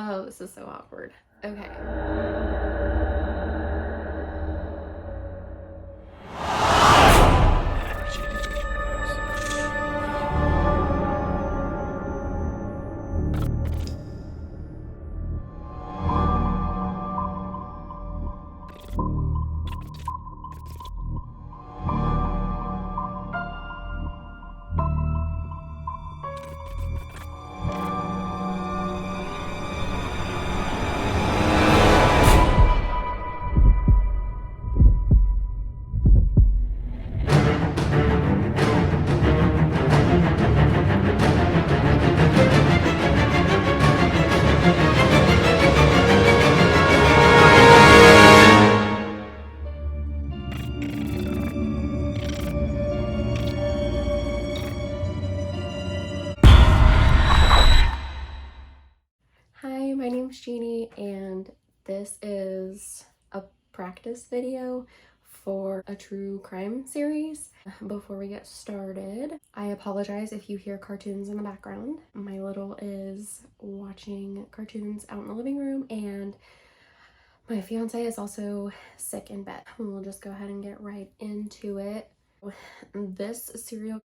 Oh, this is so awkward. Okay. Hi, my name's Jeannie, and this is a practice video for a true crime series. Before we get started, I apologize if you hear cartoons in the background. My little is watching cartoons out in the living room, and my fiance is also sick in bed. We'll just go ahead and get right into it. This serial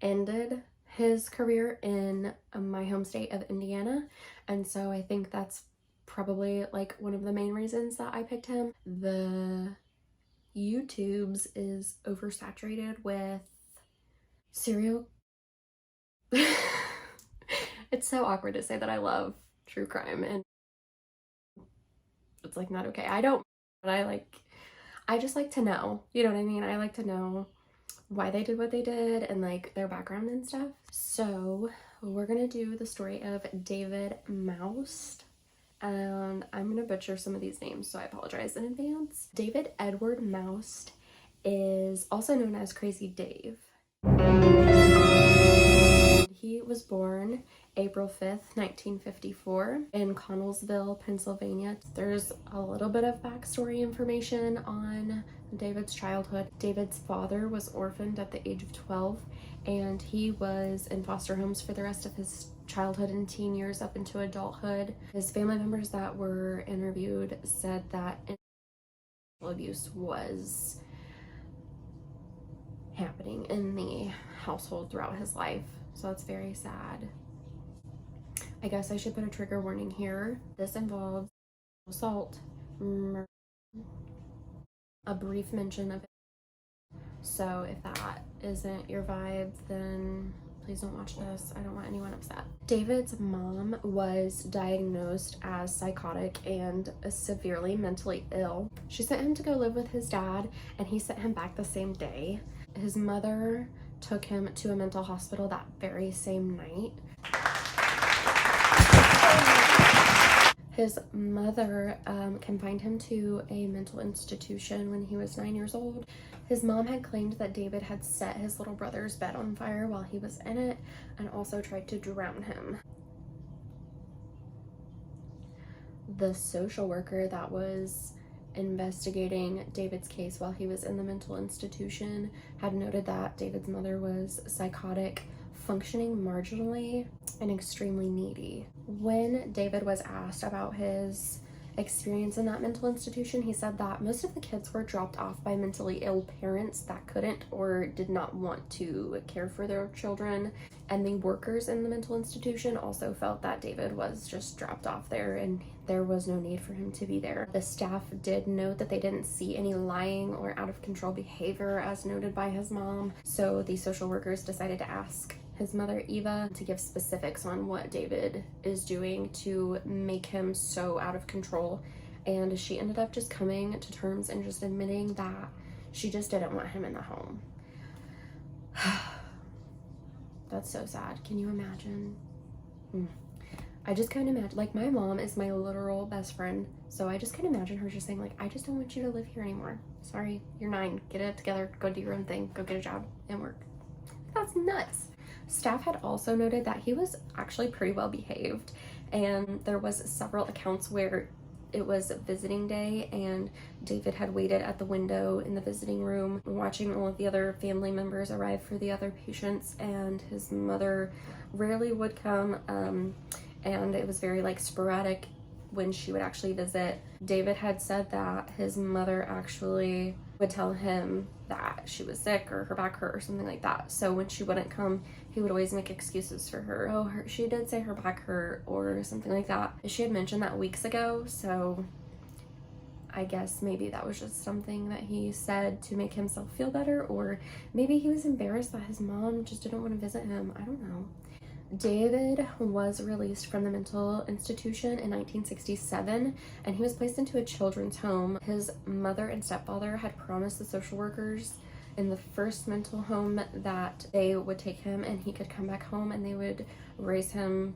ended his career in my home state of Indiana, and so I think that's probably like one of the main reasons that I picked him. The YouTubes is oversaturated with serial it's so awkward to say that I love true crime, and it's like not okay. I don't, but I just like to know, you know what I mean? I like to know why they did what they did and like their background and stuff. So we're gonna do the story of David Maust, and I'm gonna butcher some of these names, so I apologize in advance. David Edward Maust is also known as Crazy Dave. He was born April 5th, 1954 in Connellsville, Pennsylvania. There's a little bit of backstory information on David's childhood. David's father was orphaned at the age of 12, and he was in foster homes for the rest of his childhood and teen years up into adulthood. His family members that were interviewed said that abuse was happening in the household throughout his life. So that's very sad. I guess I should put a trigger warning here. This involves assault, murder, a brief mention of it. So if that isn't your vibe, then please don't watch this. I don't want anyone upset. David's mom was diagnosed as psychotic and severely mentally ill. She sent him to go live with his dad, and he sent him back the same day. His mother took him to a mental hospital that very same night. His mother confined him to a mental institution when he was 9 years old. His mom had claimed that David had set his little brother's bed on fire while he was in it and also tried to drown him. The social worker that was investigating David's case while he was in the mental institution had noted that David's mother was psychotic, functioning marginally, and extremely needy. When David was asked about his experience in that mental institution, he said that most of the kids were dropped off by mentally ill parents that couldn't or did not want to care for their children, and the workers in the mental institution also felt that David was just dropped off there and there was no need for him to be there. The staff did note that they didn't see any lying or out of control behavior as noted by his mom, so the social workers decided to ask his mother Eva to give specifics on what David is doing to make him so out of control, and she ended up just coming to terms and just admitting that she just didn't want him in the home. That's so sad. Can you imagine? I just can't imagine. Like, my mom is my literal best friend, so I just can't imagine her just saying like, I just don't want you to live here anymore. Sorry, you're 9, get it together, go do your own thing, go get a job and work. That's nuts. Staff had also noted that he was actually pretty well behaved, and there was several accounts where it was visiting day and David had waited at the window in the visiting room watching all of the other family members arrive for the other patients, and his mother rarely would come, and it was very like sporadic when she would actually visit. David had said that his mother actually would tell him that she was sick or her back hurt or something like that. So when she wouldn't come, he would always make excuses for her. Oh, she did say her back hurt or something like that. She had mentioned that weeks ago, so I guess maybe that was just something that he said to make himself feel better, or maybe he was embarrassed that his mom just didn't want to visit him. I don't know. David was released from the mental institution in 1967, and he was placed into a children's home. His mother and stepfather had promised the social workers in the first mental home that they would take him and he could come back home and they would raise him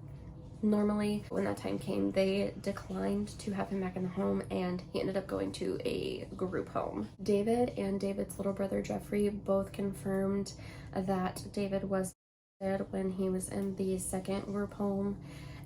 normally. When that time came, they declined to have him back in the home, and he ended up going to a group home. David and David's little brother Jeffrey both confirmed that David was dead when he was in the second group home,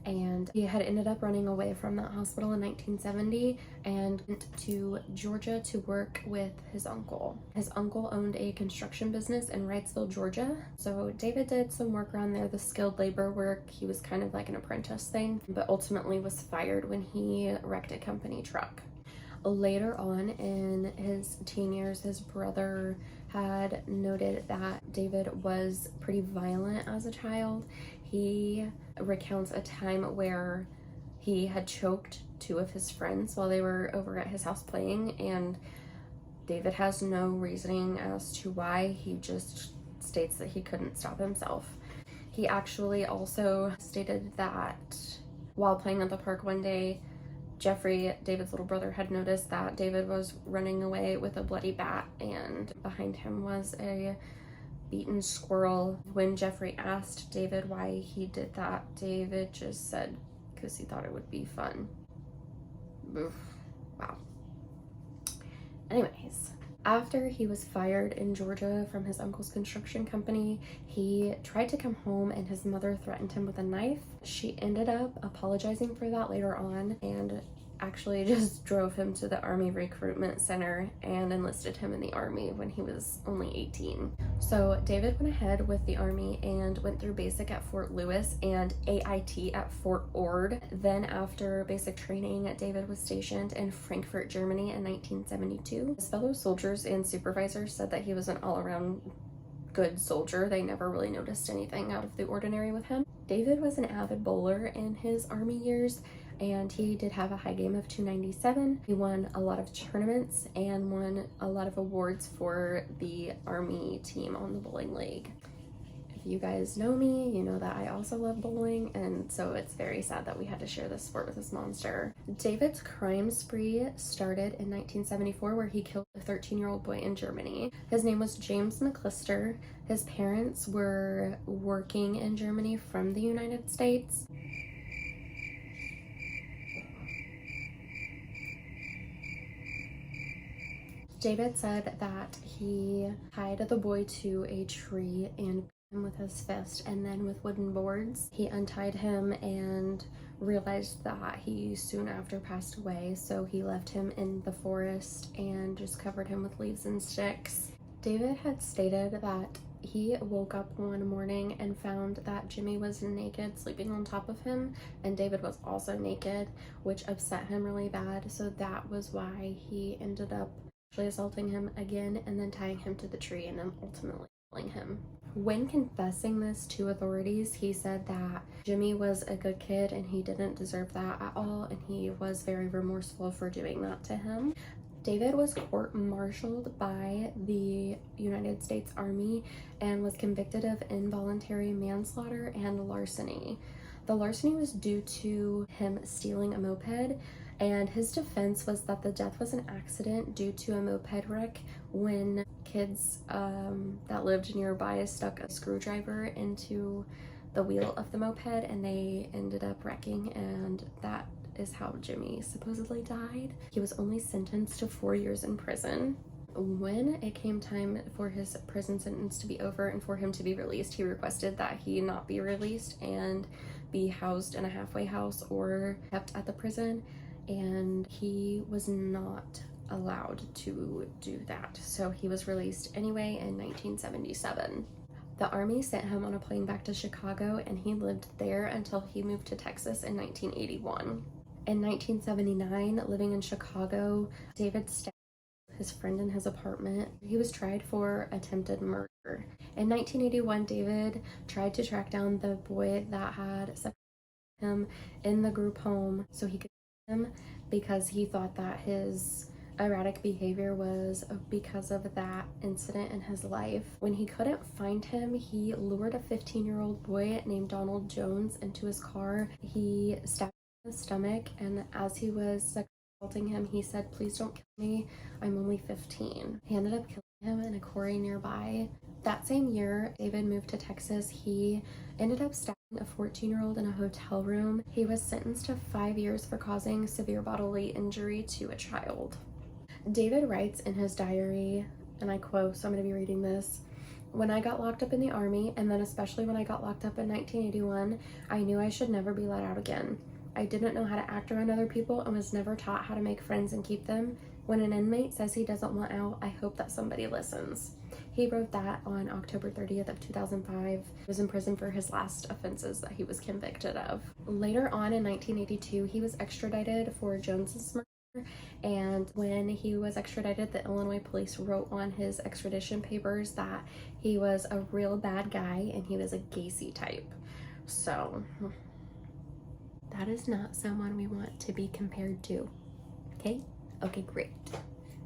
and he had ended up running away from that hospital in 1970 and went to Georgia to work with his uncle. His uncle owned a construction business in Wrightsville, Georgia. So David did some work around there, the skilled labor work. He was kind of like an apprentice thing, but ultimately was fired when he wrecked a company truck. Later on in his teen years, his brother had noted that David was pretty violent as a child. He recounts a time where he had choked two of his friends while they were over at his house playing, and David has no reasoning as to why. He just states that he couldn't stop himself. He actually also stated that while playing at the park one day, Jeffrey, David's little brother, had noticed that David was running away with a bloody bat, and behind him was a beaten squirrel. When Jeffrey asked David why he did that, David just said, because he thought it would be fun. Oof. Wow. Anyways, after he was fired in Georgia from his uncle's construction company, he tried to come home and his mother threatened him with a knife. She ended up apologizing for that later on and actually just drove him to the Army Recruitment Center and enlisted him in the Army when he was only 18. So David went ahead with the Army and went through basic at Fort Lewis and AIT at Fort Ord. Then after basic training, David was stationed in Frankfurt, Germany in 1972. His fellow soldiers and supervisors said that he was an all-around good soldier. They never really noticed anything out of the ordinary with him. David was an avid bowler in his Army years, and he did have a high game of 297. He won a lot of tournaments and won a lot of awards for the Army team on the bowling league. If you guys know me, you know that I also love bowling, and so it's very sad that we had to share this sport with this monster. David's crime spree started in 1974, where he killed a 13-year-old boy in Germany. His name was James McClister. His parents were working in Germany from the United States. David said that he tied the boy to a tree and beat him with his fist, and then with wooden boards he untied him and realized that he soon after passed away, so he left him in the forest and just covered him with leaves and sticks. David had stated that he woke up one morning and found that Jimmy was naked sleeping on top of him, and David was also naked, which upset him really bad, so that was why he ended up assaulting him again and then tying him to the tree and then ultimately killing him. When confessing this to authorities, he said that Jimmy was a good kid and he didn't deserve that at all, and he was very remorseful for doing that to him. David was court-martialed by the United States Army and was convicted of involuntary manslaughter and larceny. The larceny was due to him stealing a moped, and his defense was that the death was an accident due to a moped wreck when kids that lived nearby stuck a screwdriver into the wheel of the moped and they ended up wrecking, and that is how Jimmy supposedly died. He was only sentenced to 4 years in prison. When it came time for his prison sentence to be over and for him to be released, he requested that he not be released and be housed in a halfway house or kept at the prison, and he was not allowed to do that, so he was released anyway in 1977. The Army sent him on a plane back to Chicago, and he lived there until he moved to Texas in 1981. In 1979, living in Chicago, David stabbed his friend in his apartment. He was tried for attempted murder. In 1981, David tried to track down the boy that had sexually him in the group home so he could kill him, because he thought that his erratic behavior was because of that incident in his life. When he couldn't find him, he lured a 15-year-old boy named Donald Jones into his car. He stabbed him in the stomach, and as he was assaulting him, he said, "Please don't kill me, I'm only 15." He ended up killing him in a quarry nearby. That same year, David moved to Texas. He ended up stabbing a 14-year-old in a hotel room. He was sentenced to 5 years for causing severe bodily injury to a child. David writes in his diary, and I quote, so I'm going to be reading this: "When I got locked up in the Army, and then especially when I got locked up in 1981, I knew I should never be let out again. I didn't know how to act around other people and was never taught how to make friends and keep them. When an inmate says he doesn't want out, I hope that somebody listens." He wrote that on October 30th of 2005. He was in prison for his last offenses that he was convicted of. Later on in 1982, he was extradited for Jones's murder. And when he was extradited, the Illinois police wrote on his extradition papers that he was a real bad guy and he was a Gacy type. So that is not someone we want to be compared to. Okay, great,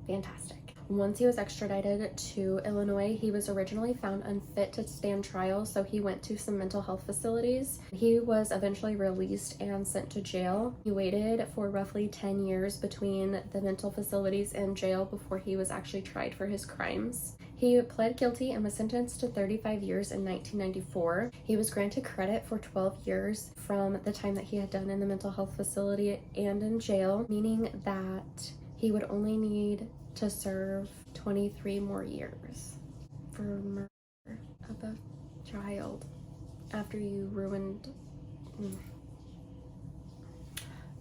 fantastic. Once he was extradited to Illinois, he was originally found unfit to stand trial, so he went to some mental health facilities. He was eventually released and sent to jail. He waited for roughly 10 years between the mental facilities and jail before he was actually tried for his crimes. He pled guilty and was sentenced to 35 years in 1994. He was granted credit for 12 years from the time that he had done in the mental health facility and in jail, meaning that he would only need to serve 23 more years for murder of a child after you ruined.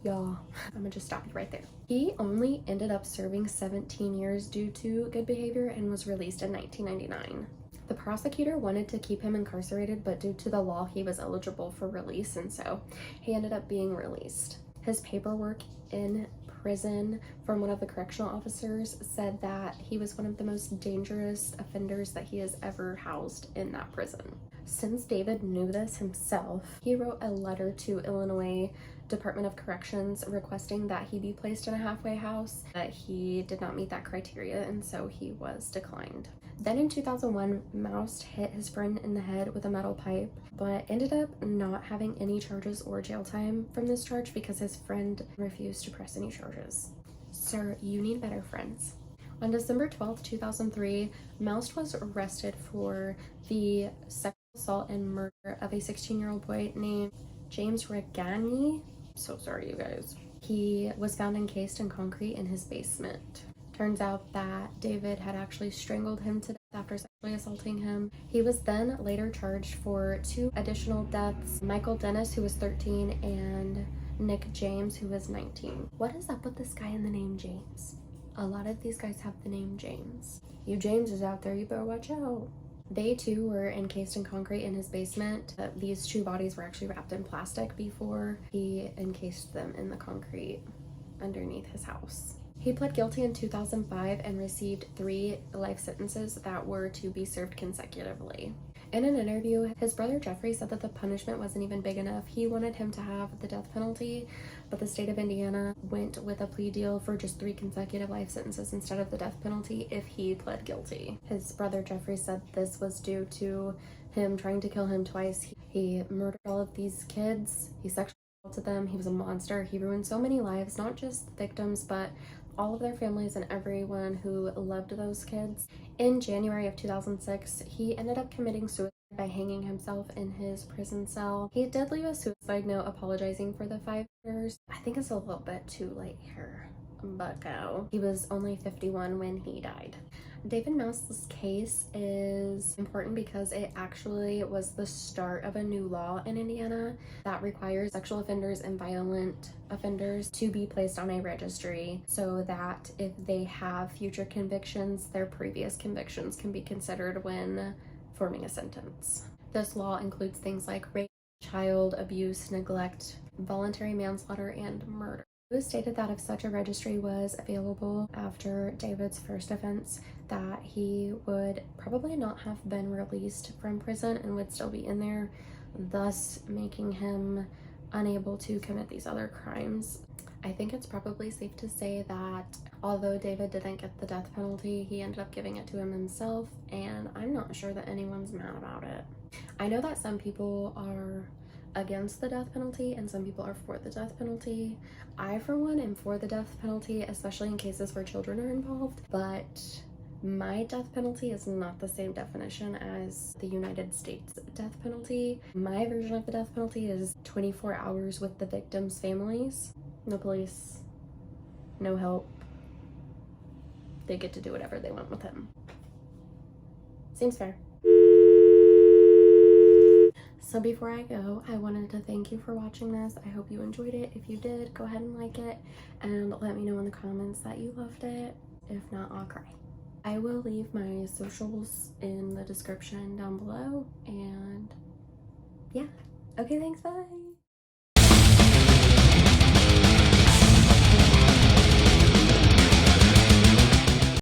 Y'all, I'm gonna just stop you right there. He only ended up serving 17 years due to good behavior and was released in 1999. The prosecutor wanted to keep him incarcerated, but due to the law, he was eligible for release, and so he ended up being released. His paperwork in prison from one of the correctional officers said that he was one of the most dangerous offenders that he has ever housed in that prison. Since David knew this himself, he wrote a letter to Illinois Department of Corrections requesting that he be placed in a halfway house, but he did not meet that criteria, and so he was declined. Then in 2001, Maust hit his friend in the head with a metal pipe, but ended up not having any charges or jail time from this charge because his friend refused to press any charges. Sir, you need better friends. On December 12th, 2003, Maust was arrested for the sexual assault and murder of a 16-year-old boy named James Jeani. So sorry, you guys. He was found encased in concrete in his basement. Turns out that David had actually strangled him to death after sexually assaulting him. He was then later charged for 2 additional deaths: Michael Dennis, who was 13, and Nick James, who was 19. What is up with this guy in the name James? A lot of these guys have the name James. You Jameses out there, you better watch out. They too were encased in concrete in his basement. These 2 bodies were actually wrapped in plastic before he encased them in the concrete underneath his house. He pled guilty in 2005 and received 3 life sentences that were to be served consecutively. In an interview, his brother Jeffrey said that the punishment wasn't even big enough. He wanted him to have the death penalty, but the state of Indiana went with a plea deal for just 3 consecutive life sentences instead of the death penalty if he pled guilty. His brother Jeffrey said this was due to him trying to kill him twice. He murdered all of these kids. He sexually assaulted them. He was a monster. He ruined so many lives, not just the victims, but all of their families and everyone who loved those kids. In January of 2006, he ended up committing suicide by hanging himself in his prison cell. He did leave a suicide note apologizing for the 5 murders. I think it's a little bit too late here, bucko. He was only 51 when he died. David Maust's case is important because it actually was the start of a new law in Indiana that requires sexual offenders and violent offenders to be placed on a registry so that if they have future convictions, their previous convictions can be considered when forming a sentence. This law includes things like rape, child abuse, neglect, voluntary manslaughter, and murder. It was stated that if such a registry was available after David's first offense, that he would probably not have been released from prison and would still be in there, thus making him unable to commit these other crimes. I think it's probably safe to say that although David didn't get the death penalty, he ended up giving it to him himself, and I'm not sure that anyone's mad about it. I know that some people are against the death penalty and some people are for the death penalty. I, for one, am for the death penalty, especially in cases where children are involved, but my death penalty is not the same definition as the United States death penalty. My version of the death penalty is 24 hours with the victims' families. No police, no help. They get to do whatever they want with him. Seems fair. So before I go, I wanted to thank you for watching this. I hope you enjoyed it. If you did, go ahead and like it and let me know in the comments that you loved it. If not, I'll cry. I will leave my socials in the description down below, and yeah. Okay, thanks, bye.